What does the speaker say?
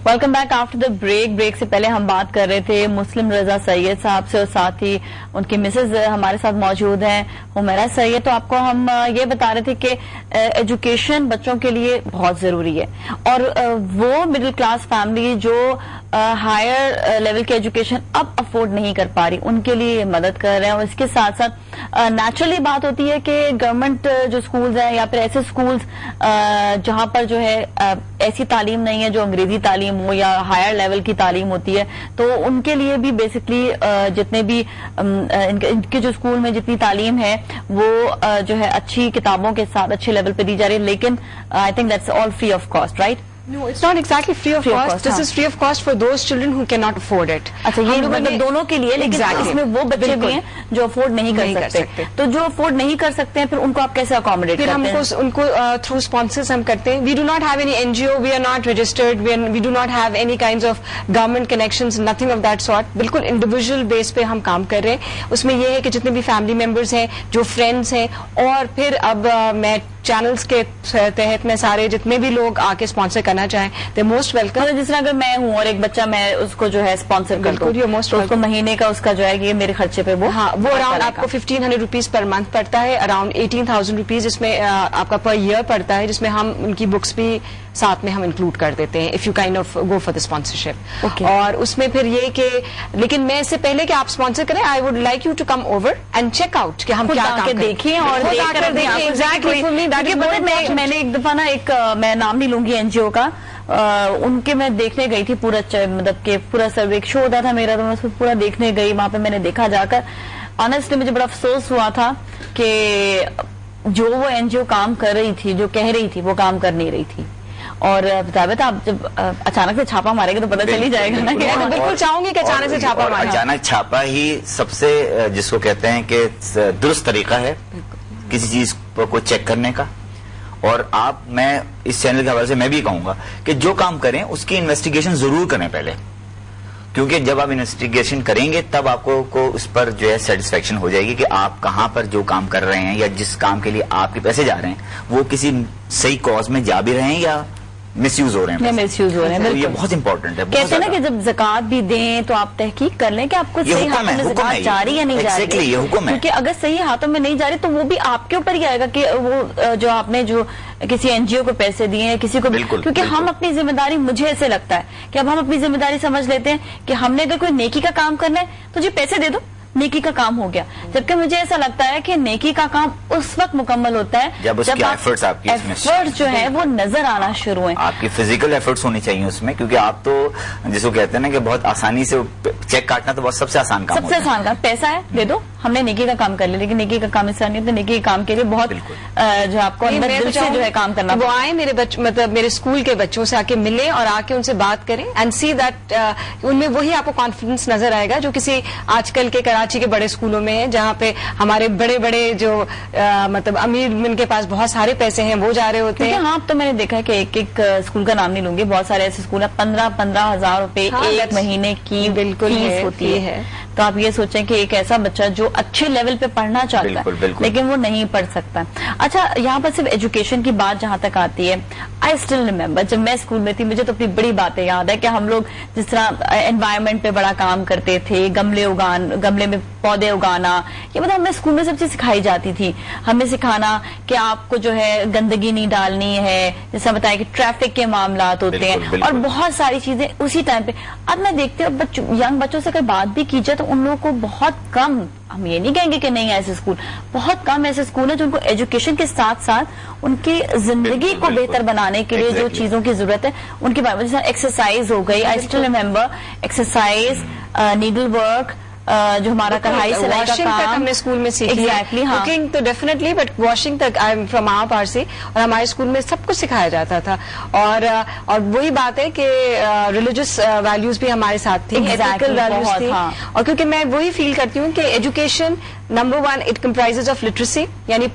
Welcome back after the break से पहले हम बात कर रहे थे मुस्लिम रजा सैयद साहब से और साथ ही उनकी मिसेज हमारे साथ मौजूद हैं हुमैरा सैयद। तो आपको हम ये बता रहे थे कि एजुकेशन बच्चों के लिए बहुत जरूरी है और वो मिडिल क्लास फैमिली जो हायर लेवल की एजुकेशन अब अफोर्ड नहीं कर पा रही उनके लिए मदद कर रहे हैं। और इसके साथ साथ नेचुरली बात होती है कि गवर्नमेंट जो स्कूल्स हैं या फिर ऐसे स्कूल्स जहां पर जो है ऐसी तालीम नहीं है जो अंग्रेजी तालीम हो या हायर लेवल की तालीम होती है, तो उनके लिए भी बेसिकली जितने भी इनके जो स्कूल में जितनी तालीम है वो जो है अच्छी किताबों के साथ अच्छे लेवल पे दी जा रही है। लेकिन I think that's all free of cost, right? No, it's not exactly free of cost. This is free of cost for those children who cannot afford it. अच्छा, ये मतलब दोनों के लिए, लेकिन इसमें वो बच्चे भी हैं जो अफोर्ड नहीं कर सकते। तो जो अफोर्ड नहीं कर सकते हैं फिर उनको आप कैसे अकोमोडेट करते हैं? फिर उनको थ्रू स्पॉन्सर्स हम करते हैं। We do not have any NGO, we are not registered, we do not have any kinds of government connections, nothing of that sort. बिल्कुल इंडिविजुअल बेस पे हम काम कर रहे हैं। उसमें ये है कि जितने भी फैमिली मेंबर्स हैं, जो फ्रेंड्स हैं, और फिर अब मैं चैनल्स के तहत में सारे जितने भी लोग आके स्पॉन्सर करना चाहें दे मोस्ट वेलकम। जिस तरह अगर मैं हूँ और एक बच्चा मैं उसको जो है स्पॉन्सर कर दूं, तो उसको महीने का उसका जो है कि मेरे खर्चे पे वो वो अराउंड आपको 1500 रुपीज पर मंथ पड़ता है, अराउंड 18,000 रुपीज इसमें आपका पर ईयर पड़ता है, जिसमें हम उनकी बुक्स भी साथ में हम इंक्लूड कर देते हैं if you kind of go for the sponsorship. और उसमें फिर ये कि लेकिन मैं इससे पहले कि आप स्पॉन्सर करें, I would like you to come over and check out कि हम क्या काम देखें और मैंने एक दफा ना एक मैं नाम नहीं लूंगी एनजीओ का, उनके मैं देखने गई थी पूरा मतलब कि पूरा सर्वे शो होता था मेरा, तो मैं उसको पूरा देखने गई। वहां पे मैंने देखा जाकर ऑनेस्टली मुझे बड़ा अफसोस हुआ था कि जो वो एनजीओ काम कर रही थी, जो कह रही थी, वो काम कर नहीं रही थी। और बताया आप जब अचानक से छापा मारेंगे तो पता चल ही जाएगा ना। मैं बिल्कुल चाहूंगी कि अचानक से छापा मारे। अचानक छापा ही सबसे जिसको कहते हैं कि दुरुस्त तरीका है किसी चीज को चेक करने का। और मैं इस चैनल के हवाले से मैं भी कहूंगा कि जो काम करें उसकी इन्वेस्टिगेशन जरूर करें पहले, क्योंकि जब आप इन्वेस्टिगेशन करेंगे तब आपको उस पर जो है सेटिस्फेक्शन हो जाएगी कि आप कहां पर जो काम कर रहे हैं या जिस काम के लिए आपके पैसे जा रहे हैं वो किसी सही कॉज में जा भी रहे हैं या मिसयूज हो रहे हैं। मिसयूज हो रहे हैं, ये बहुत इंपॉर्टेंट है। कहते हैं ना कि जब ज़कात भी दें तो आप तहकीक कर लें कि आपको सही हाथों में ज़कात जा रही है नहीं जा रही। ये हुक्म है, क्योंकि अगर सही हाथों में नहीं जा रही तो वो भी आपके ऊपर ही आएगा कि वो जो आपने जो किसी एनजीओ को पैसे दिए हैं किसी को, क्योंकि हम अपनी जिम्मेदारी, मुझे ऐसे लगता है कि अब हम अपनी जिम्मेदारी समझ लेते हैं कि हमने अगर कोई नेकी का काम करना है तो जी पैसे दे दो, नेकी का काम हो गया। जबकि मुझे ऐसा लगता है कि नेकी का काम उस वक्त मुकम्मल होता है जब एफर्ट्स जो है वो नजर आना शुरू है। आपकी फिजिकल एफर्ट्स होनी चाहिए उसमें, क्योंकि आप तो जिसको कहते हैं ना कि बहुत आसानी से चेक काटना तो बहुत सबसे आसान काम सबसे आसान काम, पैसा है दे दो, हमने नेकी का काम कर लिया। लेकिन नेकी का काम ऐसा नहीं होता, नेकी के काम के लिए बहुत जो आपको अंदर दिल से जो है काम करना। वो आए मेरे बच्चे, मतलब मेरे स्कूल के बच्चों से आके मिले और आके उनसे बात करें एंड सी दैट उनमें वही आपको कॉन्फिडेंस नजर आएगा जो किसी आजकल के कराची के बड़े स्कूलों में है, जहाँ पे हमारे बड़े बड़े जो मतलब अमीर जिनके पास बहुत सारे पैसे हैं वो जा रहे होते हैं। हाँ, तो मैंने देखा है कि एक एक स्कूल का नाम नहीं लूंगी, बहुत सारे ऐसे स्कूल है 15,000 रुपए एक महीने की बिल्कुल फीस होती है। तो आप ये सोचें कि एक ऐसा बच्चा जो अच्छे लेवल पे पढ़ना चाहता है लेकिन वो नहीं पढ़ सकता। अच्छा, यहाँ पर सिर्फ एजुकेशन की बात जहां तक आती है, आई स्टिल रिमेम्बर जब मैं स्कूल में थी मुझे तो अपनी बड़ी बातें याद है कि हम लोग जिस तरह एनवायरमेंट पे बड़ा काम करते थे, गमले में पौधे उगाना, ये मतलब हमें स्कूल में सब चीज सिखाई जाती थी। हमें सिखाना कि आपको जो है गंदगी नहीं डालनी है, जैसा बताया कि ट्रैफिक के मामला होते हैं और बहुत सारी चीजें उसी टाइम पे। अब मैं देखती हूँ यंग बच्चों से अगर बात भी की जाए तो उन लोगों को बहुत कम, हम ये नहीं कहेंगे कि नहीं ऐसे स्कूल, बहुत कम ऐसे स्कूल हैं जो उनको एजुकेशन के साथ साथ उनकी जिंदगी को बेहतर बनाने के लिए जो चीजों की जरूरत है उनके बारे में, जैसे एक्सरसाइज हो गई, I still remember exercise, needle work, जो हमारा कढ़ाई सिलाई का काम तक हमने स्कूल में सीखी। एग्जैक्टली, हाँ। कुकिंग तो डेफिनेटली, बट वॉशिंग तक I am from our Parsi, और हमारे स्कूल में सब कुछ सिखाया जाता था। और वही बात है कि रिलीजियस वैल्यूज भी हमारे साथ थी, एथिकल वैल्यूज थी। और क्योंकि मैं वही फील करती हूँ कि education number 1 it comprises of literacy, यानी